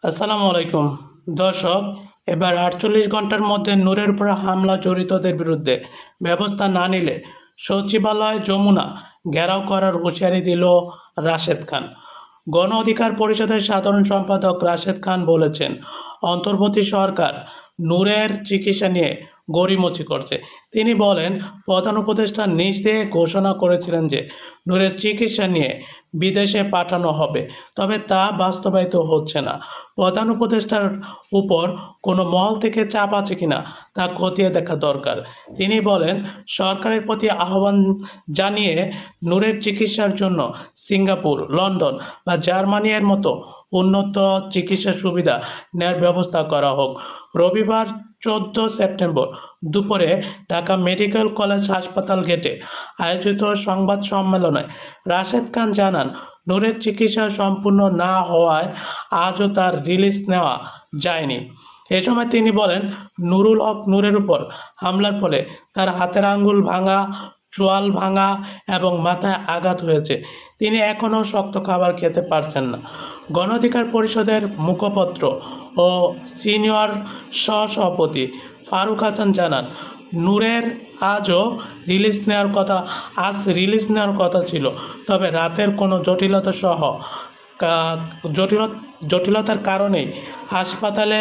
আসসালামু আলাইকুম দর্শক। এবার ৪৮ ঘন্টার মধ্যে নূরের উপর হামলা জড়িতদের বিরুদ্ধে ব্যবস্থা না নিলে সচিবালয় যমুনা ঘেরাও করার হুঁশিয়ারি দিল রাশেদ খান। গণ অধিকার পরিষদের সাধারণ সম্পাদক রাশেদ খান বলেছেন, অন্তর্বর্তী সরকার নূরের চিকিৎসা নিয়ে গড়িমসি করছে। তিনি বলেন, প্রধান উপদেষ্টা নিজ দিয়ে ঘোষণা করেছিলেন যে নূরের চিকিৎসা নিয়ে বিদেশে পাঠানো হবে, তবে তা বাস্তবায়িত হচ্ছে না। প্রধান উপদেষ্টার উপর কোনো মহল থেকে চাপ আছে কিনা তা খতিয়ে দেখা দরকার। তিনি বলেন, সরকারের প্রতি আহ্বান জানিয়ে নূরের চিকিৎসার জন্য সিঙ্গাপুর, লন্ডন বা জার্মানির মতো উন্নত চিকিৎসা সুবিধা নেওয়ার ব্যবস্থা করা হোক। রবিবার 14 সেপ্টেম্বর দুপুরে ঢাকা মেডিকেল কলেজ হাসপাতাল গেটে আয়োজিত সংবাদ সম্মেলনে রাশেদ খান জানান, নূরের চিকিৎসা সম্পূর্ণ না হওয়ায় আজও তার রিলিজ নেওয়া যায়নি। এ সময় তিনি বলেন, নুরুল হক নূরের উপর হামলার ফলে তার হাতের আঙ্গুল ভাঙা, চোয়াল ভাঙা এবং মাথায় আঘাত হয়েছে। তিনি এখনও শক্ত খাবার খেতে পারছেন না। গণ অধিকার পরিষদের মুখপত্র ও সিনিয়র সহসভাপতি ফারুক হাসান জানান, নূরের আজ রিলিজ নেওয়ার কথা ছিল, তবে রাতের কোনো জটিলতার কারণেই হাসপাতালে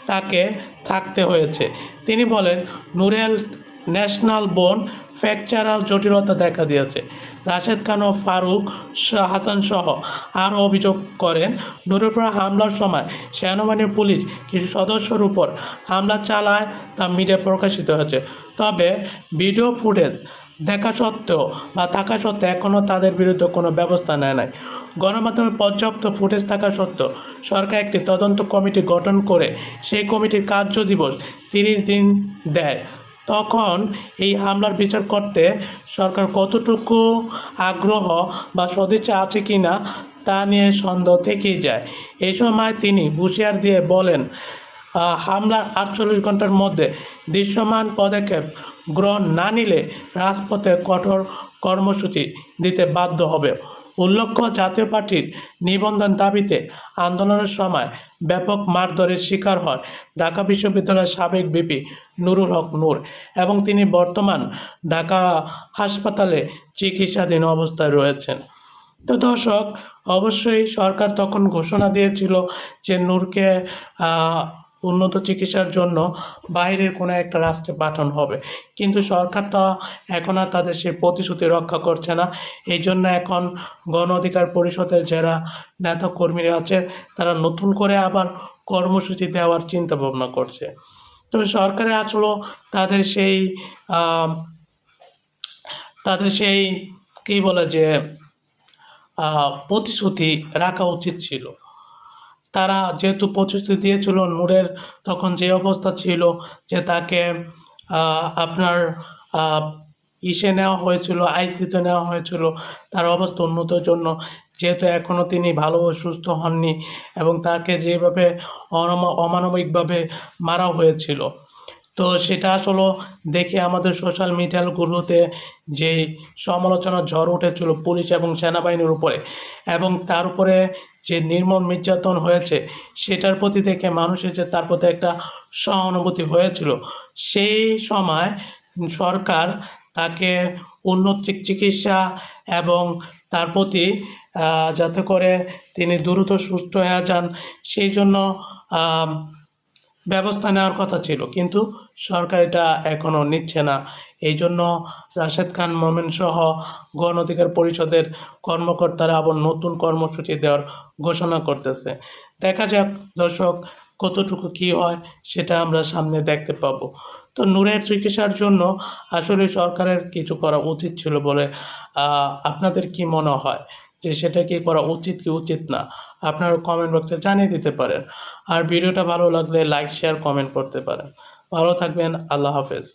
তাকে থাকতে হয়েছে। তিনি বলেন, নূরের ন্যাশনাল বোন ফ্র্যাকচারাল জটিলতা দেখা দিয়েছে। রাশেদ খান ও ফারুক হাসান সহ আরও অভিযোগ করেন, নূরের উপর হামলার সময় সেনাবাহিনী পুলিশ কিছু সদস্যর উপর হামলা চালায় তা মিডিয়া প্রকাশিত হয়েছে। তবে ভিডিও ফুটেজ থাকা সত্ত্বেও এখনও তাদের বিরুদ্ধে কোনো ব্যবস্থা নেয় নাই। গণমাধ্যমে পর্যাপ্ত ফুটেজ থাকা সত্ত্বেও সরকার একটি তদন্ত কমিটি গঠন করে সেই কমিটির কার্য দিবস 30 দিন দেয়। তখন এই হামলার বিচার করতে সরকার কতটুকু আগ্রহ বা সদিচ্ছা আছে কি না তা নিয়ে সন্দেহ থেকেই যায়। এই সময় তিনি হুঁশিয়ার দিয়ে বলেন, হামলার 48 ঘন্টার মধ্যে দৃশ্যমান পদক্ষেপ গ্রহণ না নিলে রাজপথে কঠোর কর্মসূচি দিতে বাধ্য হবে। উল্লেখ্য, জাতীয় পার্টির নিবন্ধন দাবিতে আন্দোলনের সময় ব্যাপক মারধরের শিকার হয় ঢাকা বিশ্ববিদ্যালয়ের সাবেক ভিপি নুরুল হক নূর এবং তিনি বর্তমান ঢাকা হাসপাতালে চিকিৎসাধীন অবস্থায় রয়েছেন। তো দর্শক, অবশ্যই সরকার তখন ঘোষণা দিয়েছিল যে নূরকে উন্নত চিকিৎসার জন্য বাইরের কোনো একটা রাষ্ট্রে পাঠানো হবে, কিন্তু সরকার তো এখন আর তাদের সেই প্রতিশ্রুতি রক্ষা করছে না। এই জন্য এখন গণ অধিকার পরিষদের যারা নেতাকর্মীরা আছে তারা নতুন করে আবার কর্মসূচি দেওয়ার চিন্তা ভাবনা করছে। তো সরকারের আসলে তাদের সেই কী বলে যে প্রতিশ্রুতি রাখা উচিত ছিল। তারা যেহেতু প্রতিশ্রুতি দিয়েছিল, নূরের তখন যে অবস্থা ছিল যে তাকে আপনার নেওয়া হয়েছিল, আইসিতে নেওয়া হয়েছিল তার অবস্থা উন্নতির জন্য, যেহেতু এখনও তিনি ভালো সুস্থ হননি এবং তাকে যেভাবে অমানবিকভাবে মারা হয়েছিল, তো সেটা আসলে দেখে আমাদের সোশ্যাল মিডিয়াগুলোতে যে সমালোচনার ঝড় উঠেছিল পুলিশ এবং সেনাবাহিনীর উপরে, এবং তার উপরে যে নির্মম নির্যাতন হয়েছে সেটার প্রতি দেখে মানুষের যে তার প্রতি একটা সহানুভূতি হয়েছিল, সেই সময় সরকার তাকে উন্নত চিকিৎসা এবং তার প্রতি যাতে করে তিনি দ্রুত সুস্থ হয়ে যান সেই জন্য ব্যবস্থা নেওয়ার কথা ছিল, কিন্তু সরকার এটা এখনও নিচ্ছে না। এই জন্য রাশেদ খান মোমেন সহ গণ অধিকার পরিষদের কর্মকর্তারা আবার নতুন কর্মসূচি দেওয়ার ঘোষণা করতেছে। দেখা যাক দর্শক কতটুকু কী হয়, সেটা আমরা সামনে দেখতে পাবো। তো নূরের চিকিৎসার জন্য আসলে সরকারের কিছু করা উচিত ছিল বলে আপনাদের কি মনে হয়, যে সেটা কি করা উচিত কি উচিত না? আপনারা কমেন্ট বক্সে জানিয়ে দিতে পারেন। আর ভিডিওটা ভালো লাগলে লাইক, শেয়ার, কমেন্ট করতে পারেন। ভালো থাকবেন। আল্লাহ হাফেজ।